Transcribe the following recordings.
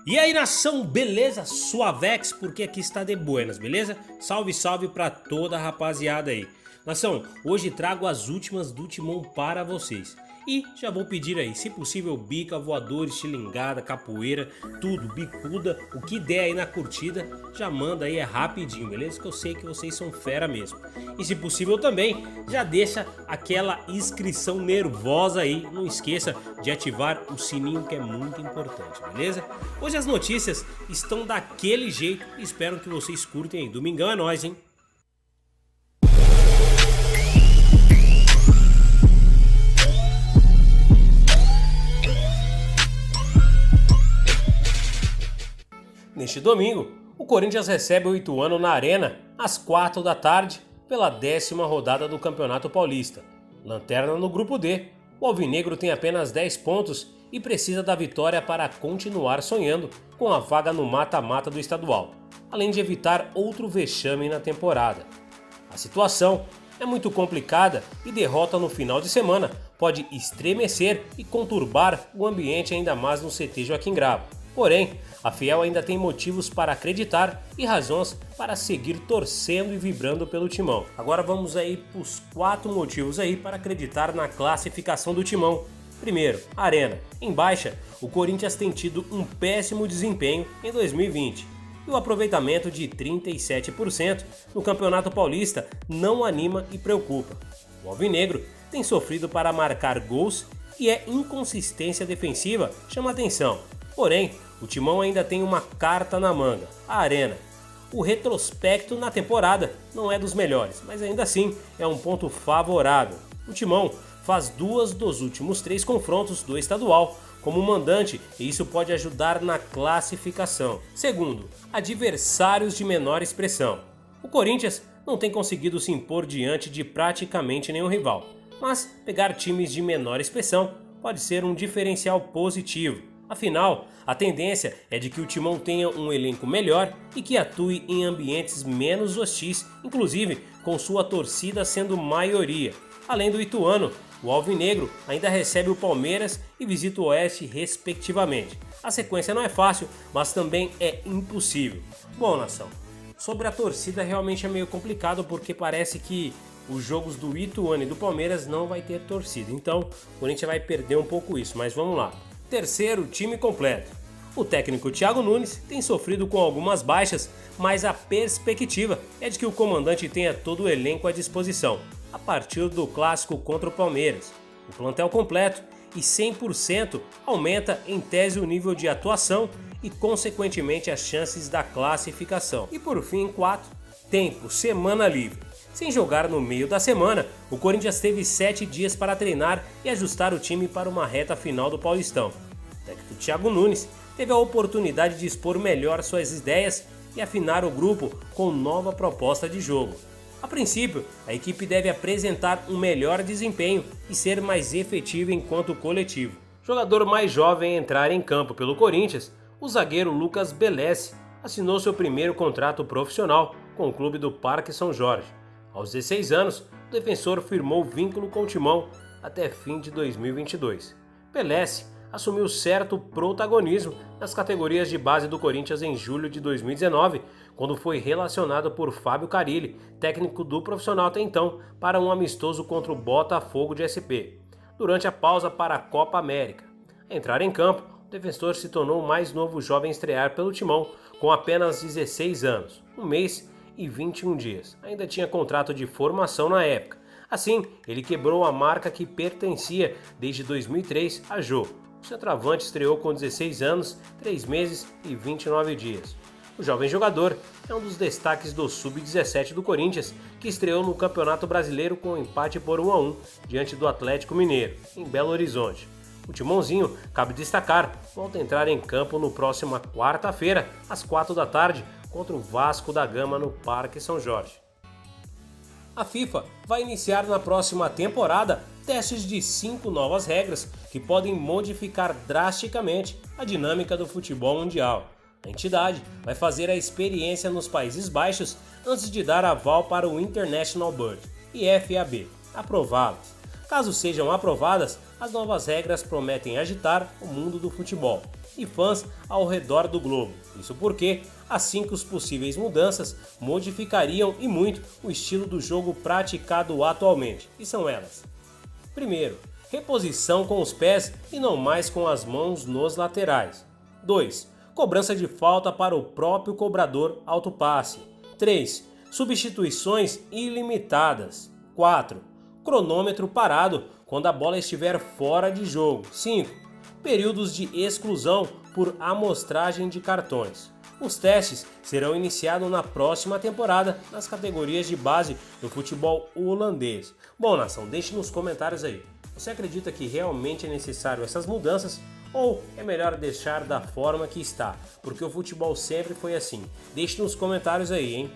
E aí, nação, beleza? Suavex, porque aqui está de buenas, beleza? Salve, salve pra toda a rapaziada aí. Nação, hoje trago as últimas do Timão para vocês. E já vou pedir aí, se possível, bica, voador, estilingada, capoeira, tudo, bicuda, o que der aí na curtida, já manda aí, é rapidinho, beleza? Que eu sei que vocês são fera mesmo. E se possível também, já deixa aquela inscrição nervosa aí, não esqueça de ativar o sininho que é muito importante, beleza? Hoje as notícias estão daquele jeito e espero que vocês curtem aí. Domingão é nóis, hein? Neste domingo, o Corinthians recebe o Ituano na Arena às 4 da tarde pela 10ª rodada do Campeonato Paulista. Lanterna no grupo D, o alvinegro tem apenas 10 pontos e precisa da vitória para continuar sonhando com a vaga no mata-mata do estadual, além de evitar outro vexame na temporada. A situação é muito complicada e derrota no final de semana pode estremecer e conturbar o ambiente ainda mais no CT Joaquim Grava. Porém, a Fiel ainda tem motivos para acreditar e razões para seguir torcendo e vibrando pelo Timão. Agora vamos aí para os 4 motivos aí para acreditar na classificação do Timão. Primeiro, Arena. Em baixa, o Corinthians tem tido um péssimo desempenho em 2020. E o aproveitamento de 37% no Campeonato Paulista não anima e preocupa. O alvinegro tem sofrido para marcar gols e a inconsistência defensiva chama atenção. Porém, o Timão ainda tem uma carta na manga, a Arena. O retrospecto na temporada não é dos melhores, mas ainda assim é um ponto favorável. O Timão faz 2 dos últimos 3 confrontos do estadual como mandante e isso pode ajudar na classificação. Segundo, adversários de menor expressão. O Corinthians não tem conseguido se impor diante de praticamente nenhum rival, mas pegar times de menor expressão pode ser um diferencial positivo. Afinal, a tendência é de que o Timão tenha um elenco melhor e que atue em ambientes menos hostis, inclusive com sua torcida sendo maioria. Além do Ituano, o alvinegro ainda recebe o Palmeiras e visita o Oeste respectivamente. A sequência não é fácil, mas também é impossível. Bom, nação, sobre a torcida realmente é meio complicado porque parece que os jogos do Ituano e do Palmeiras não vai ter torcida, então o Corinthians vai perder um pouco isso, mas vamos lá. Terceiro, time completo. O técnico Thiago Nunes tem sofrido com algumas baixas, mas a perspectiva é de que o comandante tenha todo o elenco à disposição, a partir do clássico contra o Palmeiras. O plantel completo e 100% aumenta em tese o nível de atuação e consequentemente as chances da classificação. E por fim, 4, tempo, semana livre. Sem jogar no meio da semana, o Corinthians teve 7 dias para treinar e ajustar o time para uma reta final do Paulistão. O técnico Thiago Nunes teve a oportunidade de expor melhor suas ideias e afinar o grupo com nova proposta de jogo. A princípio, a equipe deve apresentar um melhor desempenho e ser mais efetiva enquanto coletivo. O jogador mais jovem a entrar em campo pelo Corinthians, o zagueiro Lucas Belesse, assinou seu primeiro contrato profissional com o clube do Parque São Jorge. Aos 16 anos, o defensor firmou vínculo com o Timão até fim de 2022. Belesse assumiu certo protagonismo nas categorias de base do Corinthians em julho de 2019, quando foi relacionado por Fábio Carille, técnico do profissional até então, para um amistoso contra o Botafogo de SP, durante a pausa para a Copa América. A entrar em campo, o defensor se tornou o mais novo jovem a estrear pelo Timão, com apenas 16 anos, 1 mês e 21 dias. Ainda tinha contrato de formação na época. Assim, ele quebrou a marca que pertencia desde 2003 a Jô. O centroavante estreou com 16 anos, 3 meses e 29 dias. O jovem jogador é um dos destaques do Sub-17 do Corinthians, que estreou no Campeonato Brasileiro com um empate por 1-1 diante do Atlético Mineiro, em Belo Horizonte. O Timãozinho, cabe destacar, volta a entrar em campo no próxima quarta-feira, às 4 da tarde, contra o Vasco da Gama no Parque São Jorge. A FIFA vai iniciar na próxima temporada testes de 5 novas regras que podem modificar drasticamente a dinâmica do futebol mundial. A entidade vai fazer a experiência nos Países Baixos antes de dar aval para o International Board, IFAB, aprová-las. Caso sejam aprovadas, as novas regras prometem agitar o mundo do futebol e fãs ao redor do globo. Isso porque as 5 possíveis mudanças modificariam e muito o estilo do jogo praticado atualmente. E são elas: primeiro, reposição com os pés e não mais com as mãos nos laterais. 2. Cobrança de falta para o próprio cobrador autopasse. 3. Substituições ilimitadas. 4. Cronômetro parado quando a bola estiver fora de jogo. 5. Períodos de exclusão por amostragem de cartões. Os testes serão iniciados na próxima temporada nas categorias de base do futebol holandês. Bom, nação, deixe nos comentários aí. Você acredita que realmente é necessário essas mudanças ou é melhor deixar da forma que está? Porque o futebol sempre foi assim. Deixe nos comentários aí, hein?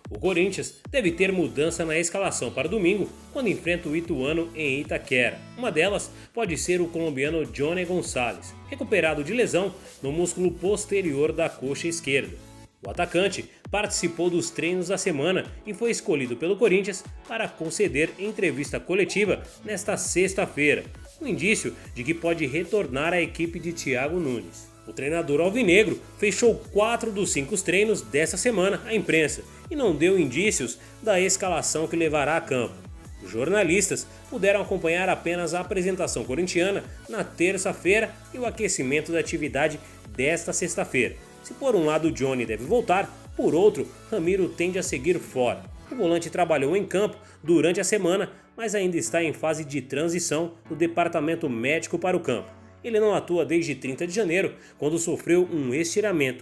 O Corinthians deve ter mudança na escalação para domingo, quando enfrenta o Ituano em Itaquera. Uma delas pode ser o colombiano Johnny Gonçalves, recuperado de lesão no músculo posterior da coxa esquerda. O atacante participou dos treinos da semana e foi escolhido pelo Corinthians para conceder entrevista coletiva nesta sexta-feira, um indício de que pode retornar à equipe de Thiago Nunes. O treinador alvinegro fechou 4 dos 5 treinos desta semana à imprensa e não deu indícios da escalação que levará a campo. Os jornalistas puderam acompanhar apenas a apresentação corintiana na terça-feira e o aquecimento da atividade desta sexta-feira. Se por um lado Johnny deve voltar, por outro, Ramiro tende a seguir fora. O volante trabalhou em campo durante a semana, mas ainda está em fase de transição do departamento médico para o campo. Ele não atua desde 30 de janeiro, quando sofreu um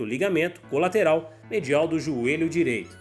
ligamento colateral medial do joelho direito.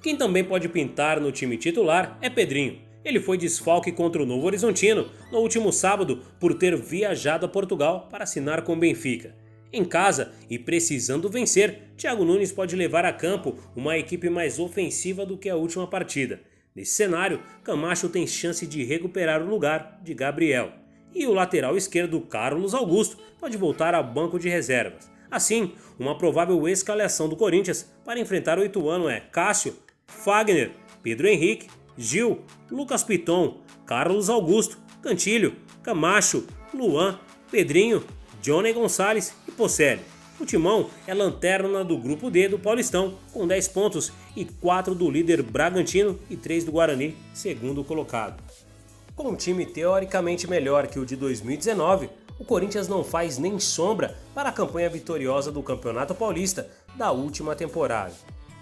Quem também pode pintar no time titular é Pedrinho. Ele foi desfalque contra o Novo Horizontino no último sábado por ter viajado a Portugal para assinar com o Benfica. Em casa e precisando vencer, Thiago Nunes pode levar a campo uma equipe mais ofensiva do que a última partida. Nesse cenário, Camacho tem chance de recuperar o lugar de Gabriel. E o lateral esquerdo Carlos Augusto pode voltar ao banco de reservas. Assim, uma provável escalação do Corinthians para enfrentar o Ituano é Cássio, Fagner, Pedro Henrique, Gil, Lucas Piton, Carlos Augusto, Cantilho, Camacho, Luan, Pedrinho, Johnny Gonçalves e Pocelli. O Timão é lanterna do grupo D do Paulistão, com 10 pontos e 4 do líder Bragantino e 3 do Guarani, segundo colocado. Com um time teoricamente melhor que o de 2019, o Corinthians não faz nem sombra para a campanha vitoriosa do Campeonato Paulista da última temporada.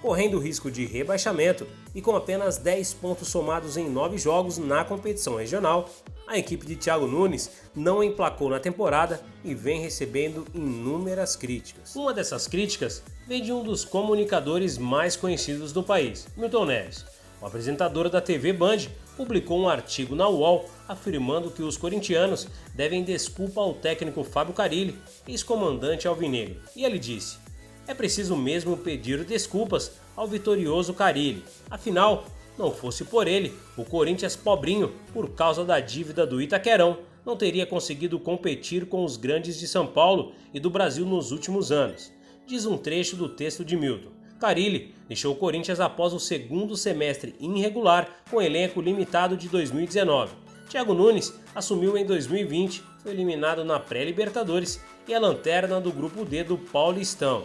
Correndo o risco de rebaixamento e com apenas 10 pontos somados em 9 jogos na competição regional, a equipe de Thiago Nunes não emplacou na temporada e vem recebendo inúmeras críticas. Uma dessas críticas vem de um dos comunicadores mais conhecidos do país, Milton Neves. O apresentador da TV Band publicou um artigo na UOL afirmando que os corintianos devem desculpa ao técnico Fábio Carille, ex-comandante alvinegro. E ele disse: "É preciso mesmo pedir desculpas ao vitorioso Carille. Afinal, não fosse por ele, o Corinthians pobrinho, por causa da dívida do Itaquerão, não teria conseguido competir com os grandes de São Paulo e do Brasil nos últimos anos", diz um trecho do texto de Milton. Carille deixou o Corinthians após o segundo semestre irregular com elenco limitado de 2019. Thiago Nunes assumiu em 2020, foi eliminado na pré-Libertadores e é lanterna do grupo D do Paulistão.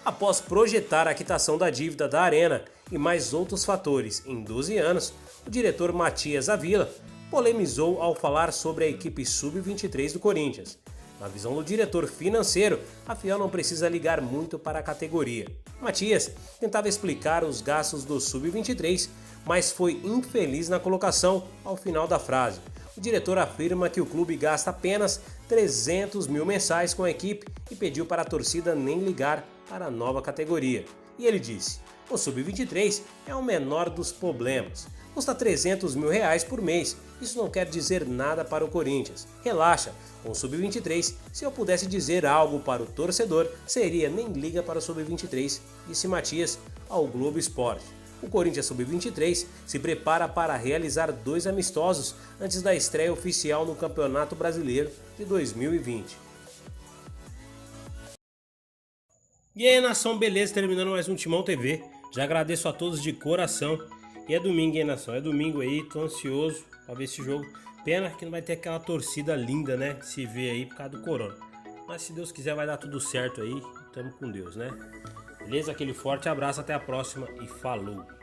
Após projetar a quitação da dívida da Arena e mais outros fatores em 12 anos, o diretor Matias Avila polemizou ao falar sobre a equipe sub-23 do Corinthians. Na visão do diretor financeiro, a Fiel não precisa ligar muito para a categoria. Matias tentava explicar os gastos do sub-23, mas foi infeliz na colocação ao final da frase. O diretor afirma que o clube gasta apenas 300 mil mensais com a equipe e pediu para a torcida nem ligar para a nova categoria. E ele disse: "O sub-23 é o menor dos problemas. Custa 300 mil reais por mês. Isso não quer dizer nada para o Corinthians. Relaxa, com o Sub-23, se eu pudesse dizer algo para o torcedor, seria nem liga para o Sub-23", disse Matias ao Globo Esporte. O Corinthians Sub-23 se prepara para realizar 2 amistosos antes da estreia oficial no Campeonato Brasileiro de 2020. E aí, nação, beleza? Terminando mais um Timão TV. Já agradeço a todos de coração. E é domingo, hein, nação? É domingo aí, tô ansioso pra ver esse jogo Pena que não vai ter aquela torcida linda, né? Se vê aí por causa do corona. Mas se Deus quiser vai dar tudo certo aí. Tamo com Deus, né? Beleza? Aquele forte abraço, até a próxima e falou!